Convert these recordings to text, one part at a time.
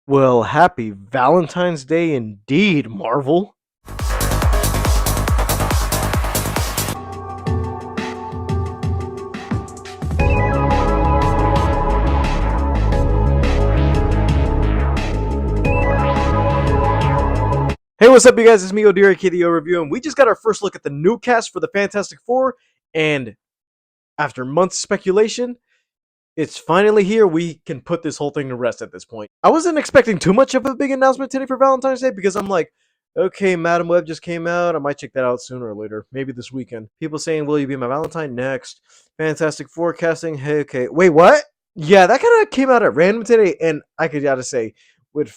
Well, happy Valentine's Day indeed, Marvel. Hey, what's up, you guys? It's me, Odiri KDO Review, and we just got our first look at the new cast for the Fantastic Four. And after months of speculation, it's finally here. We can put this whole thing to rest at this point. I wasn't expecting too much of a big announcement today for Valentine's Day because I'm like, okay, Madam Web just came out. I might check that out sooner or later, maybe this weekend. People saying, will you be my Valentine next? Fantastic Forecasting. Hey, okay. Wait, what? Yeah, that kind of came out at random today, and I could gotta say,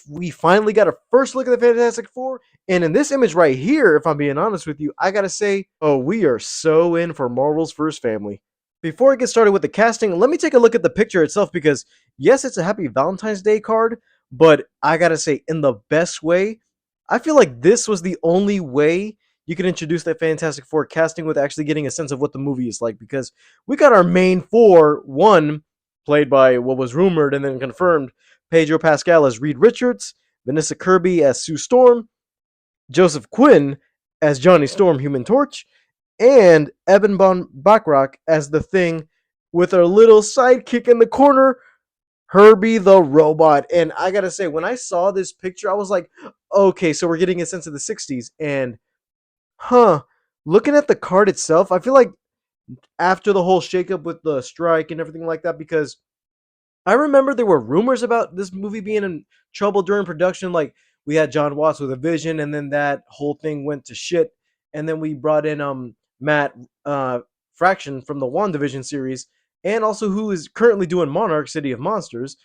we finally got a first look at the Fantastic Four, and in this image right here, if I'm being honest with you, I gotta say, oh, we are so in for Marvel's first family. Before I get started with the casting, let me take a look at the picture itself because, yes, it's a happy Valentine's Day card, but I gotta say, in the best way, I feel like this was the only way you could introduce that Fantastic Four casting with actually getting a sense of what the movie is like because we got our main four, one played by what was rumored and then confirmed Pedro Pascal as Reed Richards, Vanessa Kirby as Sue Storm, Joseph Quinn as Johnny Storm, Human Torch, and Eben Von Bachrach as the Thing, with our little sidekick in the corner, Herbie the Robot. And I gotta say, when I saw this picture, I was like, okay, so we're getting a sense of the 60s. And, looking at the card itself, I feel like after the whole shakeup with the strike and everything like that, because I remember there were rumors about this movie being in trouble during production. Like we had John Watts with a vision, and then that whole thing went to shit. And then we brought in Matt Fraction from the WandaVision series, and also who is currently doing Monarch City of Monsters,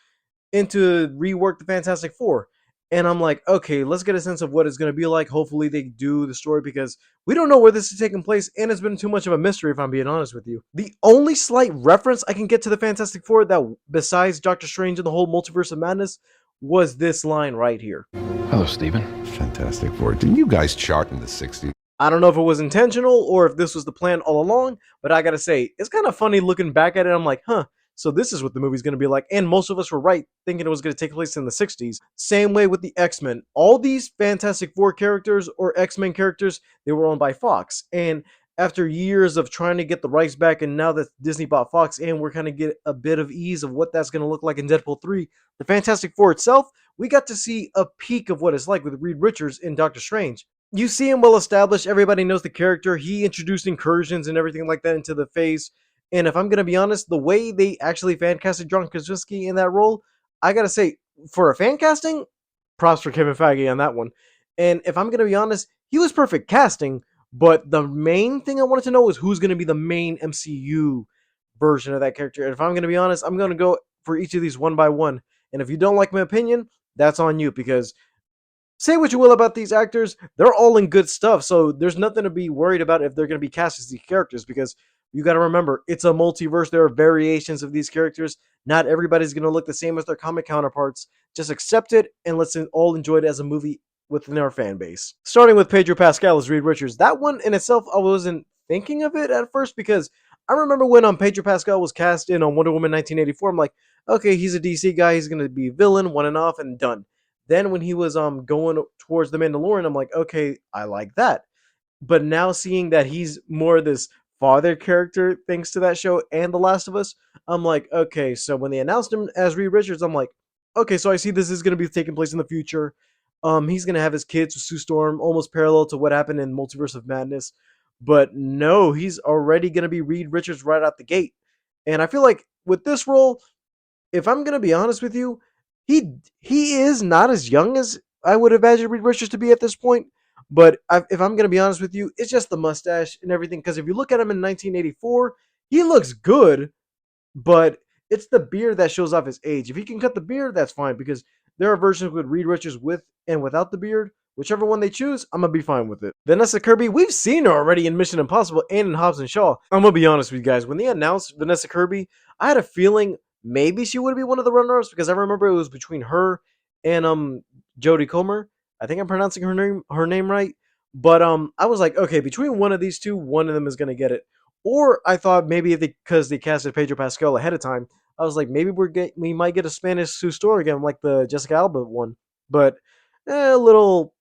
into rework the Fantastic Four. And I'm like, okay, let's get a sense of what it's going to be like. Hopefully, they do the story because we don't know where this is taking place, and it's been too much of a mystery, if I'm being honest with you. The only slight reference I can get to the Fantastic Four that, besides Doctor Strange and the whole multiverse of madness, was this line right here. Hello, Stephen. Fantastic Four. Didn't you guys chart in the 60s? I don't know if it was intentional or if this was the plan all along, but I gotta say, it's kind of funny looking back at it. I'm like, so this is what the movie's gonna be like. And most of us were right, thinking it was gonna take place in the 60s. Same way with the X-Men. All these Fantastic Four characters or X-Men characters, they were owned by Fox. And after years of trying to get the rights back, and now that Disney bought Fox, and we're kind of get a bit of ease of what that's gonna look like in Deadpool 3, the Fantastic Four itself, we got to see a peek of what it's like with Reed Richards in Doctor Strange. You see him well established. Everybody knows the character. He introduced incursions and everything like that into the phase. And if I'm gonna be honest, the way they actually fan casted John Krasinski in that role, I gotta say, for a fan casting, props for Kevin Feige on that one. And if I'm gonna be honest, he was perfect casting. But the main thing I wanted to know is who's gonna be the main MCU version of that character. And if I'm gonna be honest, I'm gonna go for each of these one by one. And if you don't like my opinion, that's on you because say what you will about these actors, they're all in good stuff. So there's nothing to be worried about if they're going to be cast as these characters because you got to remember it's a multiverse. There are variations of these characters. Not everybody's going to look the same as their comic counterparts. Just accept it and let's all enjoy it as a movie within our fan base. Starting with Pedro Pascal as Reed Richards. That one in itself, I wasn't thinking of it at first because I remember when Pedro Pascal was cast in on Wonder Woman 1984. I'm like, okay, he's a DC guy. He's going to be villain, one and off, and done. Then when he was going towards the Mandalorian, I'm like, okay, I like that. But now seeing that he's more this father character thanks to that show and The Last of Us, I'm like, okay. So when they announced him as Reed Richards, I'm like, okay, so I see this is going to be taking place in the future. He's going to have his kids with Sue Storm, almost parallel to what happened in Multiverse of Madness. But no, he's already going to be Reed Richards right out the gate. And I feel like with this role, if I'm gonna be honest with you, he is not as young as I would imagine Reed Richards to be at this point. But if I'm gonna be honest with you, it's just the mustache and everything. Because if you look at him in 1984, he looks good, but it's the beard that shows off his age. If he can cut the beard, that's fine. Because there are versions with Reed Richards with and without the beard. Whichever one they choose, I'm gonna be fine with it. Vanessa Kirby, we've seen her already in Mission Impossible and in Hobbs and Shaw. I'm gonna be honest with you guys. When they announced Vanessa Kirby, I had a feeling maybe she would be one of the runners because I remember it was between her and Jodie Comer. I think I'm pronouncing her name right. But I was like, okay, between one of these two, one of them is gonna get it. Or I thought maybe if because they casted Pedro Pascal ahead of time, I was like, maybe we might get a Spanish Sue Storm again, like the Jessica Alba one. But a little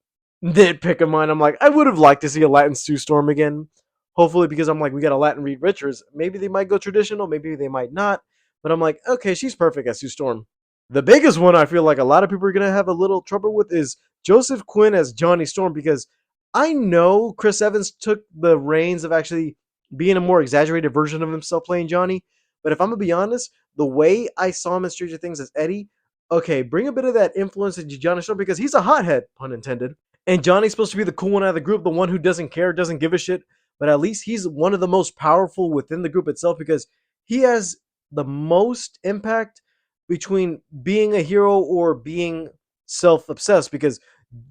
nitpick of mine, I'm like, I would have liked to see a Latin Sue Storm again. Hopefully, because I'm like, we got a Latin Reed Richards. Maybe they might go traditional, maybe they might not. But I'm like, okay, she's perfect as Sue Storm. The biggest one I feel like a lot of people are gonna have a little trouble with is Joseph Quinn as Johnny Storm, because I know Chris Evans took the reins of actually being a more exaggerated version of himself playing Johnny. But if I'm gonna be honest, the way I saw him in Stranger Things as Eddie, okay, bring a bit of that influence into Johnny Storm because he's a hothead, pun intended. And Johnny's supposed to be the cool one out of the group, the one who doesn't care, doesn't give a shit. But at least he's one of the most powerful within the group itself because he has the most impact between being a hero or being self-obsessed. Because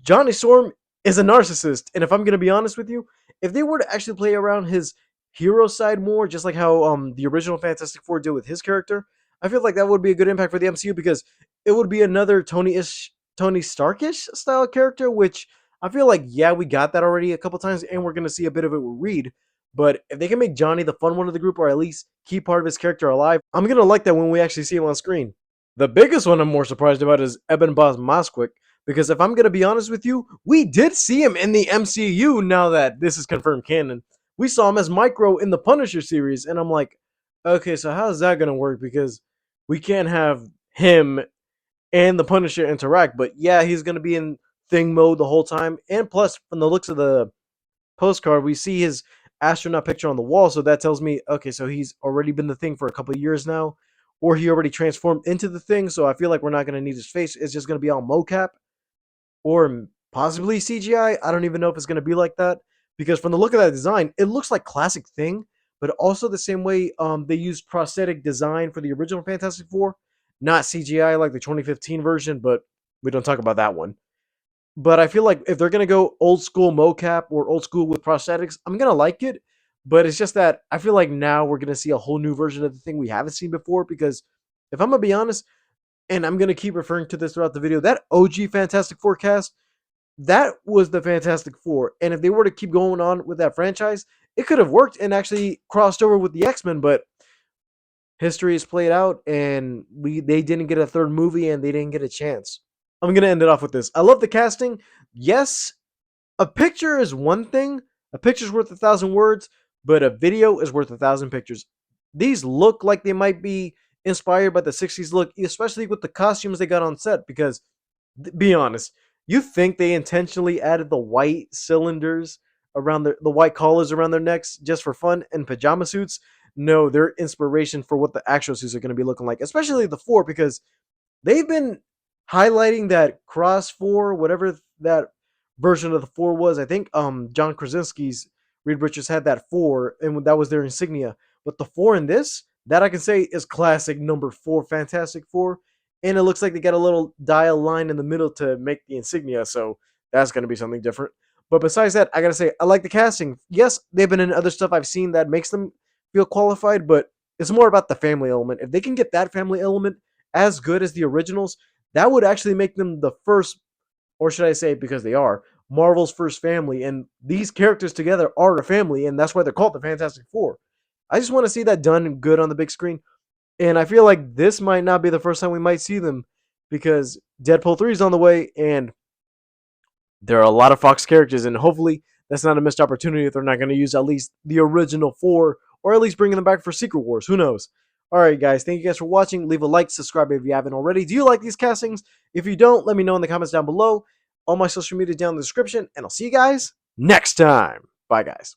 Johnny Storm is a narcissist, and if I'm gonna be honest with you, if they were to actually play around his hero side more, just like how the original Fantastic Four did with his character, I feel like that would be a good impact for the MCU because it would be another Tony Starkish style character, which I feel like, yeah, we got that already a couple times, and we're gonna see a bit of it with Reed. But if they can make Johnny the fun one of the group, or at least keep part of his character alive, I'm gonna like that when we actually see him on screen. The biggest one I'm more surprised about is Eben Boss Moskwick, because if I'm gonna be honest with you, we did see him in the MCU. Now that this is confirmed canon, we saw him as Micro in the Punisher series, and I'm like, okay, so how's that gonna work? Because we can't have him and the Punisher interact. But yeah, he's gonna be in Thing mode the whole time, and plus, from the looks of the postcard, we see his astronaut picture on the wall, so that tells me, okay, so he's already been the Thing for a couple of years now, or he already transformed into the Thing. So I feel like we're not gonna need his face; it's just gonna be all mocap or possibly CGI. I don't even know if it's going to be like that because from the look of that design, it looks like classic Thing, but also the same way they used prosthetic design for the original Fantastic Four, not CGI like the 2015 version, but we don't talk about that one. But I feel like if they're going to go old school mocap or old school with prosthetics, I'm going to like it. But it's just that I feel like now we're going to see a whole new version of the Thing we haven't seen before because if I'm going to be honest, and I'm going to keep referring to this throughout the video, that OG Fantastic Four cast, that was the Fantastic Four. And if they were to keep going on with that franchise, it could have worked and actually crossed over with the X-Men, but history is played out and they didn't get a third movie and they didn't get a chance. I'm going to end it off with this. I love the casting. Yes, a picture is one thing. A picture's worth 1,000 words, but a video is worth 1,000 pictures. These look like they might be inspired by the 60s look, especially with the costumes they got on set. Because, be honest, you think they intentionally added the white cylinders around the white collars around their necks just for fun and pajama suits? No, they're inspiration for what the actual suits are going to be looking like, especially the four, because they've been highlighting that Cross 4, whatever that version of the 4 was. I think John Krasinski's Reed Richards had that 4, and that was their insignia. But the 4 in this, that I can say is classic number 4 Fantastic Four. And it looks like they got a little dial line in the middle to make the insignia, so that's going to be something different. But besides that, I got to say, I like the casting. Yes, they've been in other stuff I've seen that makes them feel qualified, but it's more about the family element. If they can get that family element as good as the originals, that would actually make them the first, or should I say, because they are, Marvel's first family. And these characters together are a family, and that's why they're called the Fantastic Four. I just want to see that done good on the big screen. And I feel like this might not be the first time we might see them because Deadpool 3 is on the way, and there are a lot of Fox characters, and hopefully that's not a missed opportunity if they're not going to use at least the original 4, or at least bringing them back for Secret Wars. Who knows? All right, guys. Thank you guys for watching. Leave a like, subscribe if you haven't already. Do you like these castings? If you don't, let me know in the comments down below. All my social media down in the description, and I'll see you guys next time. Bye, guys.